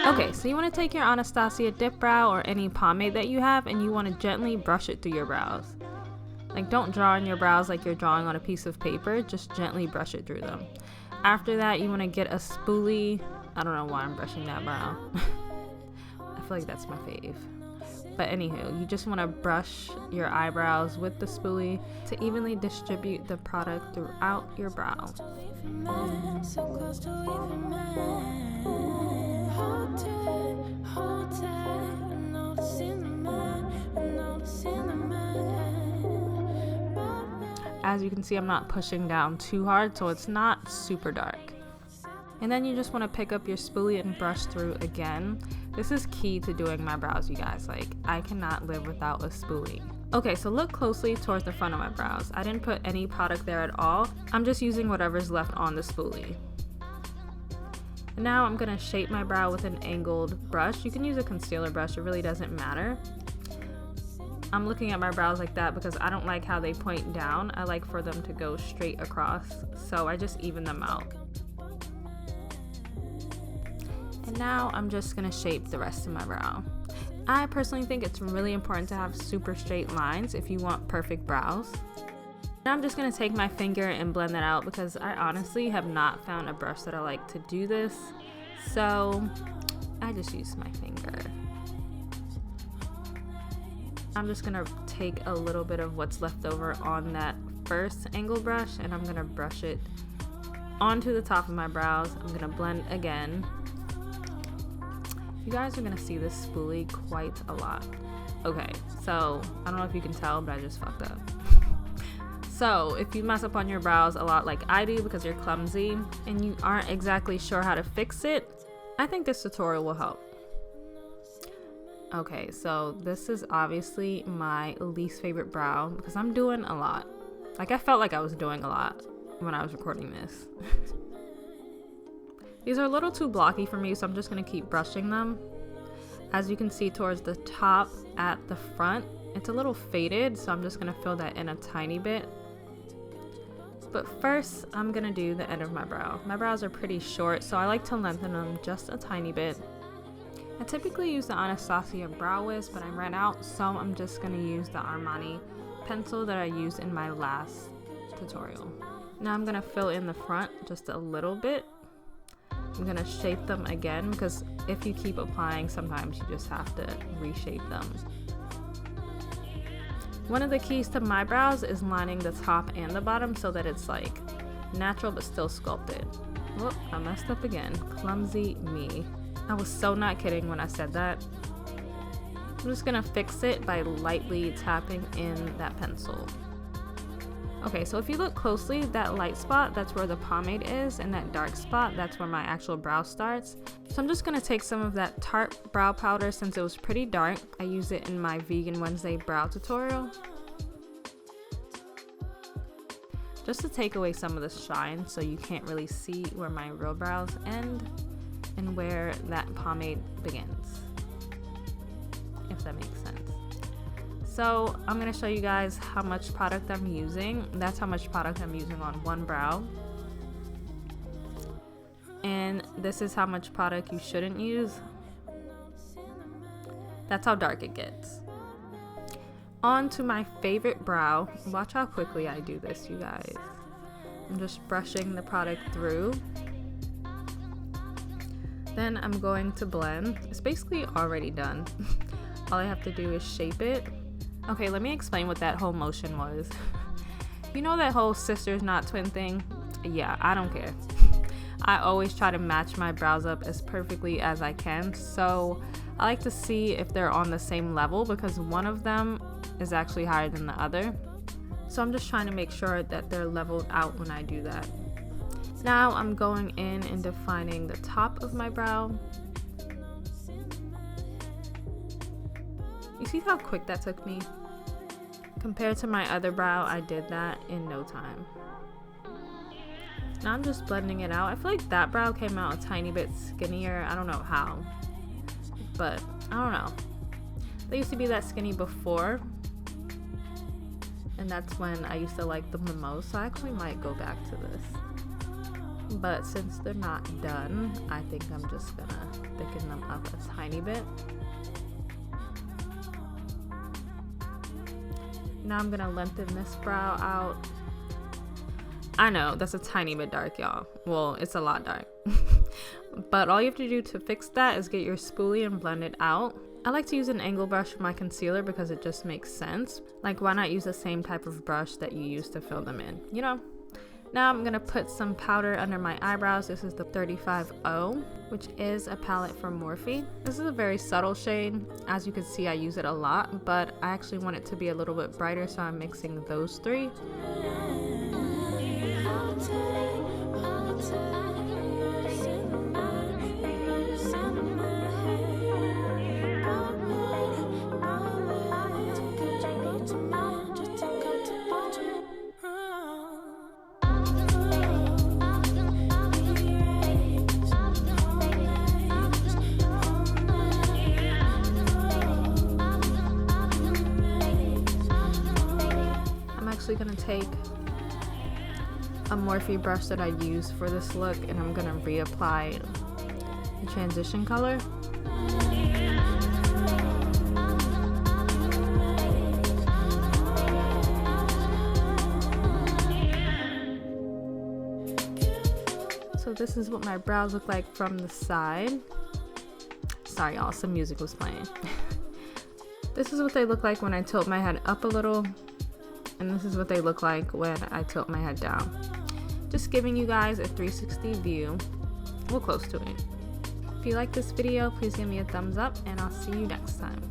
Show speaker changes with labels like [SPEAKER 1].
[SPEAKER 1] Okay, so you want to take your Anastasia Dip Brow or any pomade that you have, and you want to gently brush it through your brows. Like, don't draw on your brows like you're drawing on a piece of paper, just gently brush it through them. After that, you want to get a spoolie. I don't know why I'm brushing that brow. I feel like that's my fave. But anywho, you just want to brush your eyebrows with the spoolie to evenly distribute the product throughout your brow. As you can see, I'm not pushing down too hard, so it's not super dark. And then you just want to pick up your spoolie and brush through again. This is key to doing my brows, you guys. Like, I cannot live without a spoolie. Okay, so look closely towards the front of my brows. I didn't put any product there at all. I'm just using whatever's left on the spoolie. And now I'm gonna shape my brow with an angled brush. You can use a concealer brush, it really doesn't matter. I'm looking at my brows like that because I don't like how they point down. I like for them to go straight across, so I just even them out. And now I'm just gonna shape the rest of my brow. I personally think it's really important to have super straight lines if you want perfect brows. Now I'm just gonna take my finger and blend that out because I honestly have not found a brush that I like to do this. So I just use my finger. I'm just gonna take a little bit of what's left over on that first angle brush and I'm gonna brush it onto the top of my brows. I'm gonna blend again. You guys are gonna see this spoolie quite a lot. Okay, so I don't know if you can tell, but I just fucked up. So if you mess up on your brows a lot like I do because you're clumsy and you aren't exactly sure how to fix it, I think this tutorial will help. Okay, so this is obviously my least favorite brow because I'm doing a lot. Like, I felt like I was doing a lot when I was recording this. These are a little too blocky for me, so I'm just gonna keep brushing them. As you can see towards the top at the front, it's a little faded, so I'm just gonna fill that in a tiny bit. But first, I'm gonna do the end of my brow. My brows are pretty short, so I like to lengthen them just a tiny bit. I typically use the Anastasia Brow Wiz, but I ran out, so I'm just gonna use the Armani pencil that I used in my last tutorial. Now I'm gonna fill in the front just a little bit. I'm gonna shape them again because if you keep applying, sometimes you just have to reshape them. One of the keys to my brows is lining the top and the bottom so that it's like natural but still sculpted. Whoop, I messed up again. Clumsy me. I was so not kidding when I said that. I'm just gonna fix it by lightly tapping in that pencil. Okay, so if you look closely, that light spot, that's where the pomade is, and that dark spot, that's where my actual brow starts. So I'm just gonna take some of that Tarte brow powder since it was pretty dark. I used it in my Vegan Wednesday brow tutorial. Just to take away some of the shine so you can't really see where my real brows end and where that pomade begins, if that makes sense. So I'm gonna show you guys how much product I'm using. That's how much product I'm using on one brow. And this is how much product you shouldn't use. That's how dark it gets. On to my favorite brow. Watch how quickly I do this, you guys. I'm just brushing the product through. Then I'm going to blend. It's basically already done. All I have to do is shape it. Okay, let me explain what that whole motion was. You know that whole sisters not twin thing? Yeah, I don't care. I always try to match my brows up as perfectly as I can, so I like to see if they're on the same level because one of them is actually higher than the other. So I'm just trying to make sure that they're leveled out when I do that. Now I'm going in and defining the top of my brow. You see how quick that took me? Compared to my other brow, I did that in no time. Now I'm just blending it out. I feel like that brow came out a tiny bit skinnier. I don't know how, but I don't know. They used to be that skinny before, and that's when I used to like them the most, so I actually might go back to this. But since they're not done, I think I'm just gonna thicken them up a tiny bit. Now I'm gonna lengthen this brow out. I know that's a tiny bit dark, y'all. Well, it's a lot dark. But all you have to do to fix that is get your spoolie and blend it out. I like to use an angle brush for my concealer because it just makes sense. Like, why not use the same type of brush that you use to fill them in, you know? Now I'm gonna put some powder under my eyebrows. This is the 35O, which is a palette from Morphe. This is a very subtle shade. As you can see, I use it a lot, but I actually want it to be a little bit brighter, so I'm mixing those three. Gonna take a Morphe brush that I use for this look, and I'm gonna reapply the transition color. So this is what my brows look like from the side. Sorry y'all, some music was playing. This is what they look like when I tilt my head up a little. And this is what they look like when I tilt my head down. Just giving you guys a 360 view. Well, close to it. If you like this video, please give me a thumbs up, and I'll see you next time.